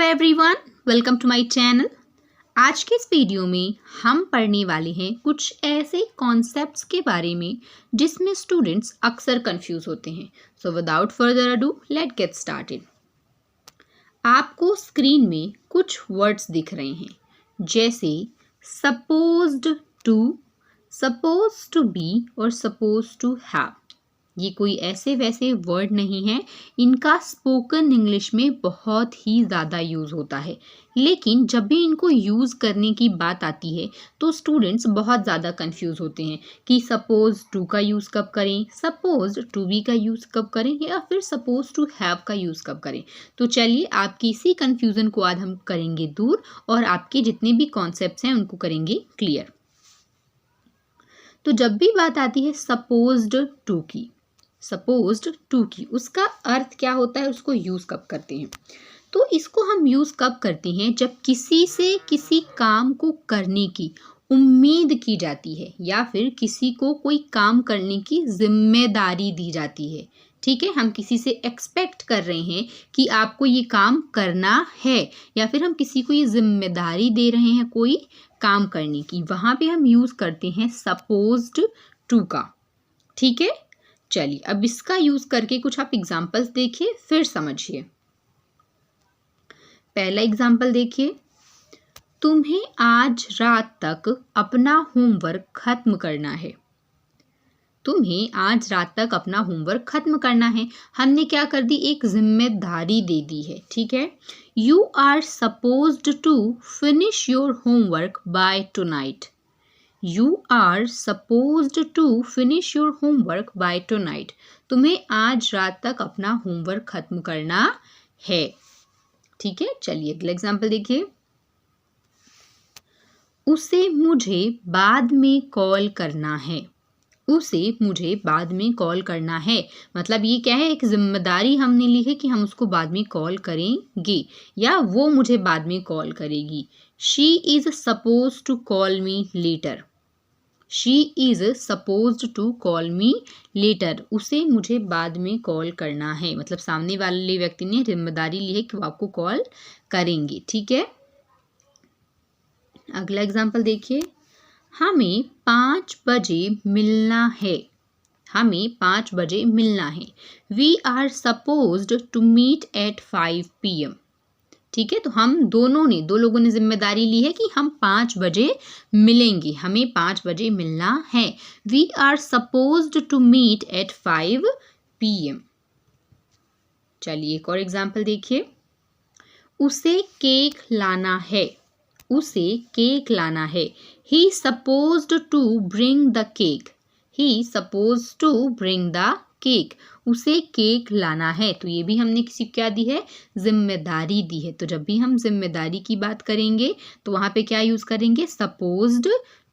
Everyone, welcome to my channel. आज के इस वीडियो में हम पढ़ने वाले हैं कुछ ऐसे कॉन्सेप्ट्स के बारे में जिसमें स्टूडेंट्स अक्सर कंफ्यूज होते हैं। So without further ado let get started. आपको स्क्रीन में कुछ वर्ड्स दिख रहे हैं जैसे supposed to, suppose to be और सपोज टू हैव। ये कोई ऐसे वैसे वर्ड नहीं है, इनका स्पोकन इंग्लिश में बहुत ही ज़्यादा यूज़ होता है। लेकिन जब भी इनको यूज़ करने की बात आती है तो स्टूडेंट्स बहुत ज़्यादा कंफ्यूज होते हैं कि सपोज टू का यूज़ कब करें, सपोज टू बी का यूज़ कब करें या फिर सपोज टू हैव का यूज़ कब करें। तो चलिए आपकी इसी कन्फ्यूज़न को आज हम करेंगे दूर और आपके जितने भी कॉन्सेप्ट्स हैं उनको करेंगे क्लियर। तो जब भी बात आती है सपोज्ड टू की, सपोज्ड टू की, उसका अर्थ क्या होता है, उसको यूज़ कब करते हैं? तो इसको हम यूज़ कब करते हैं जब किसी से किसी काम को करने की उम्मीद की जाती है या फिर किसी को कोई काम करने की जिम्मेदारी दी जाती है। ठीक है, हम किसी से एक्सपेक्ट कर रहे हैं कि आपको ये काम करना है या फिर हम किसी को ये जिम्मेदारी दे रहे हैं कोई काम करने की, वहाँ पे हम यूज़ करते हैं सपोज्ड टू का। ठीक है, चलिए अब इसका यूज करके कुछ आप एग्जाम्पल्स देखिए फिर समझिए। पहला एग्जाम्पल देखिए, तुम्हें आज रात तक अपना होमवर्क खत्म करना है। तुम्हें आज रात तक अपना होमवर्क खत्म करना है, हमने क्या कर दी, एक जिम्मेदारी दे दी है। ठीक है, you are supposed to finish your homework by tonight. You are supposed to finish your homework by tonight. तुम्हें आज रात तक अपना होमवर्क खत्म करना है। ठीक है, चलिए अगला एग्जाम्पल देखिए, उसे मुझे बाद में कॉल करना है। उसे मुझे बाद में कॉल करना है, मतलब ये क्या है, एक जिम्मेदारी हमने ली है कि हम उसको बाद में कॉल करेंगे या वो मुझे बाद में कॉल करेगी। She is supposed to call me later. She is supposed to call me later. उसे मुझे बाद में कॉल करना है, मतलब सामने वाले व्यक्ति ने जिम्मेदारी ली है कि वो आपको कॉल करेंगे। ठीक है, अगला एग्जाम्पल देखिए, हमें 5 बजे मिलना है। हमें 5 बजे मिलना है। We are supposed to meet at 5 PM. ठीक है, तो हम दो लोगों ने जिम्मेदारी ली है कि हम 5 बजे मिलेंगे, हमें 5 बजे मिलना है। We are supposed to meet at 5 PM. चलिए एक और एग्जाम्पल देखिए, उसे केक लाना है। उसे केक लाना है। He supposed to bring the cake. He supposed to bring the cake. उसे केक लाना है, तो ये भी हमने किसी को क्या दी है, जिम्मेदारी दी है। तो जब भी हम जिम्मेदारी की बात करेंगे तो वहाँ पे क्या यूज़ करेंगे, सपोज्ड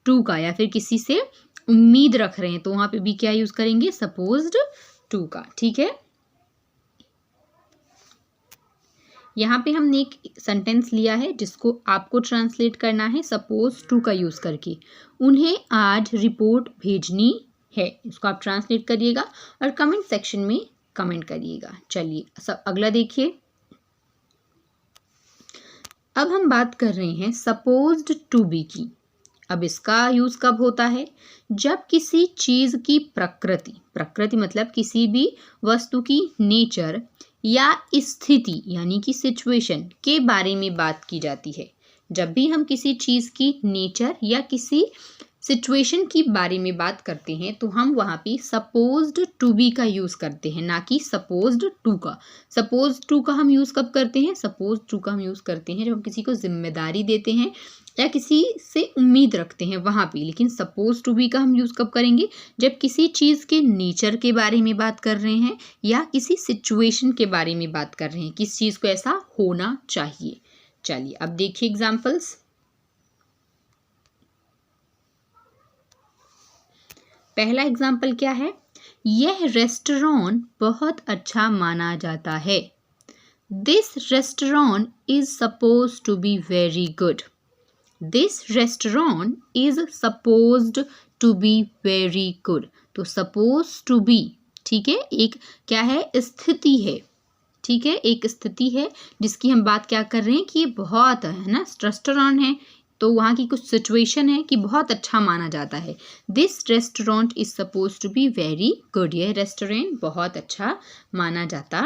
टू का, या फिर किसी से उम्मीद रख रहे हैं तो वहाँ पे भी क्या यूज़ करेंगे, सपोज्ड टू का। ठीक है, यहाँ पे हमने एक सेंटेंस लिया है जिसको आपको ट्रांसलेट करना है सपोज टू का यूज़ करके। उन्हें आज रिपोर्ट भेजनी है, इसको आप ट्रांसलेट करिएगा और कमेंट सेक्शन में कमेंट करिएगा। चलिए सब अगला देखिए, अब हम बात कर रहे हैं सपोज्ड टू बी की। अब इसका यूज़ कब होता है, जब किसी चीज़ की प्रकृति मतलब किसी भी वस्तु की नेचर या स्थिति यानी कि सिचुएशन के बारे में बात की जाती है। जब भी हम किसी चीज़ की नेचर या किसी सिचुएशन की बारे में बात करते हैं तो हम वहाँ पे सपोज्ड टू बी का यूज़ करते हैं, ना कि सपोज्ड टू का। सपोज टू का हम यूज़ कब करते हैं, सपोज टू का हम यूज़ करते हैं जब हम किसी को जिम्मेदारी देते हैं या किसी से उम्मीद रखते हैं वहाँ पे। लेकिन सपोज टू बी का हम यूज़ कब करेंगे, जब किसी चीज़ के नेचर के बारे में बात कर रहे हैं या किसी सिचुएशन के बारे में बात कर रहे हैं, किस चीज़ को ऐसा होना चाहिए। चलिए अब देखिए एग्जाम्पल्स। पहला एग्जाम्पल क्या है, यह रेस्टोरेंट बहुत अच्छा माना जाता है। This restaurant is suppose to be very good. This restaurant is supposed to be very good. तो सपोज टू बी, ठीक है, एक क्या है, स्थिति है। ठीक है, एक स्थिति है जिसकी हम बात क्या कर रहे हैं कि ये बहुत है ना, रेस्टोरेंट है तो वहाँ की कुछ सिचुएशन है कि बहुत अच्छा माना जाता है। This restaurant is suppose to be very good, यह रेस्टोरेंट बहुत अच्छा माना जाता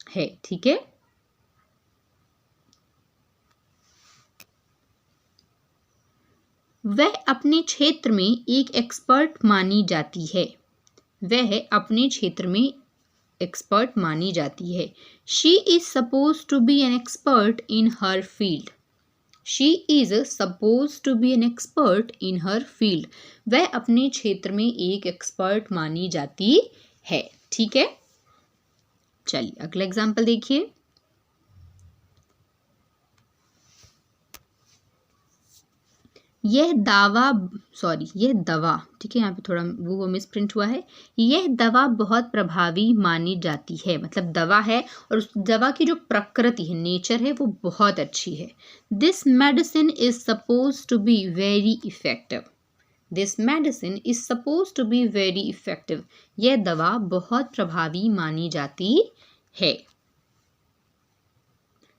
है। ठीक है, वह अपने क्षेत्र में एक एक्सपर्ट मानी जाती है। वह अपने क्षेत्र में एक्सपर्ट मानी जाती है। She is suppose to be an expert in her field. She is suppose to be an expert in her field. वह अपने क्षेत्र में एक एक्सपर्ट मानी जाती है। ठीक है, चलिए अगला एग्जाम्पल देखिए। यह दवा, ठीक है, यहाँ पे थोड़ा वो मिसप्रिंट हुआ है। यह दवा बहुत प्रभावी मानी जाती है, मतलब दवा है और उस दवा की जो प्रकृति है, नेचर है, वो बहुत अच्छी है। This medicine is suppose to be very effective. This medicine is suppose to be very effective. यह दवा बहुत प्रभावी मानी जाती है।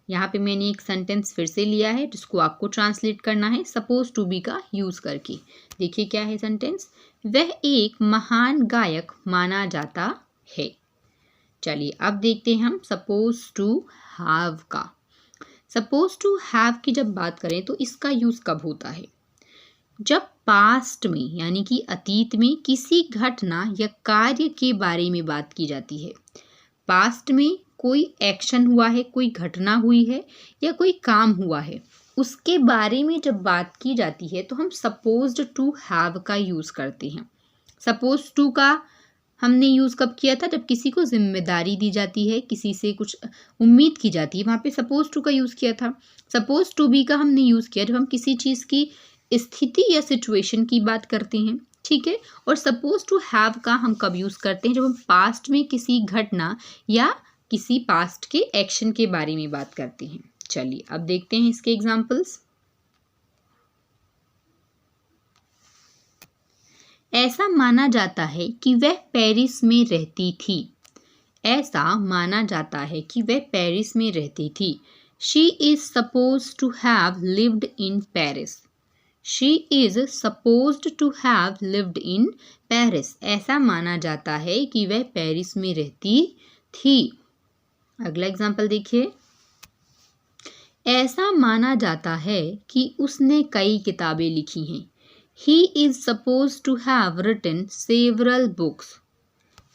यहाँ पे मैंने एक सेंटेंस फिर से लिया है जिसको आपको ट्रांसलेट करना है सपोज टू बी का यूज करके। देखिए क्या है सेंटेंस, वह एक महान गायक माना जाता है। चलिए अब देखते हैं हम सपोज टू हैव का। सपोज टू हैव की जब बात करें तो इसका यूज कब होता है, जब पास्ट में यानी कि अतीत में किसी घटना या कार्य के बारे में बात की जाती है। पास्ट में कोई एक्शन हुआ है, कोई घटना हुई है या कोई काम हुआ है, उसके बारे में जब बात की जाती है तो हम सपोज्ड टू हैव का यूज़ करते हैं। सपोज टू का हमने यूज़ कब किया था, जब किसी को जिम्मेदारी दी जाती है, किसी से कुछ उम्मीद की जाती है, वहाँ पे सपोज टू का यूज़ किया था। सपोज टू बी का हमने यूज़ किया जब हम किसी चीज़ की स्थिति या सिचुएशन की बात करते हैं। ठीक है, और सपोज टू हैव का हम कब यूज़ करते हैं, जब हम पास्ट में किसी घटना या किसी पास्ट के एक्शन के बारे में बात करते हैं। चलिए अब देखते हैं इसके एग्जाम्पल्स। ऐसा माना जाता है कि वह पेरिस में रहती थी। ऐसा माना जाता है कि वह पेरिस में रहती थी। She is suppose to have lived in Paris. She is supposed to have lived in Paris. ऐसा माना जाता है कि वह पेरिस में रहती थी। अगला एग्जाम्पल देखिए। ऐसा माना जाता है कि उसने कई किताबें लिखी हैं। He is supposed to have written several books.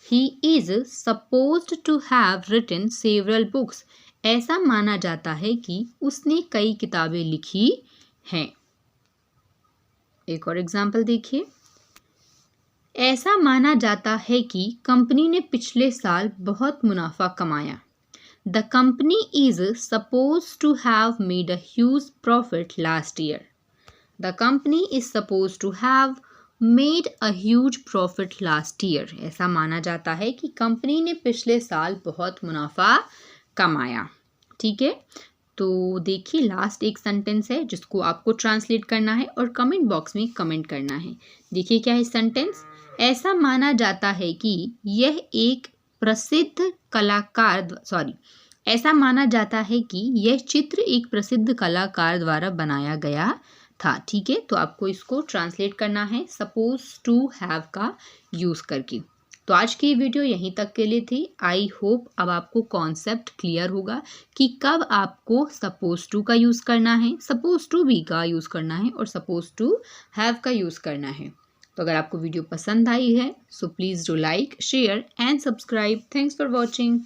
He is supposed to have written several books. ऐसा माना जाता है कि उसने कई किताबें लिखी हैं। एक और एग्जाम्पल देखिए। ऐसा माना जाता है कि कंपनी ने पिछले साल बहुत मुनाफा कमाया। The company is supposed to have made a huge profit last year. The company is supposed to have made a huge profit last year. ऐसा माना जाता है कि कंपनी ने पिछले साल बहुत मुनाफा कमाया। ठीक है, तो देखिए लास्ट एक सेंटेंस है जिसको आपको ट्रांसलेट करना है और कमेंट बॉक्स में कमेंट करना है। देखिए क्या है सेंटेंस। ऐसा माना जाता है कि यह एक प्रसिद्ध कलाकार ऐसा माना जाता है कि यह चित्र एक प्रसिद्ध कलाकार द्वारा बनाया गया था। ठीक है, तो आपको इसको ट्रांसलेट करना है सपोज टू हैव का यूज़ करके। तो आज की वीडियो यहीं तक के लिए थी। आई होप अब आपको कॉन्सेप्ट क्लियर होगा कि कब आपको सपोज टू का यूज़ करना है, सपोज टू बी का यूज़ करना है और सपोज टू हैव का यूज़ करना है। तो अगर आपको वीडियो पसंद आई है so please do like, share and subscribe. Thanks for watching.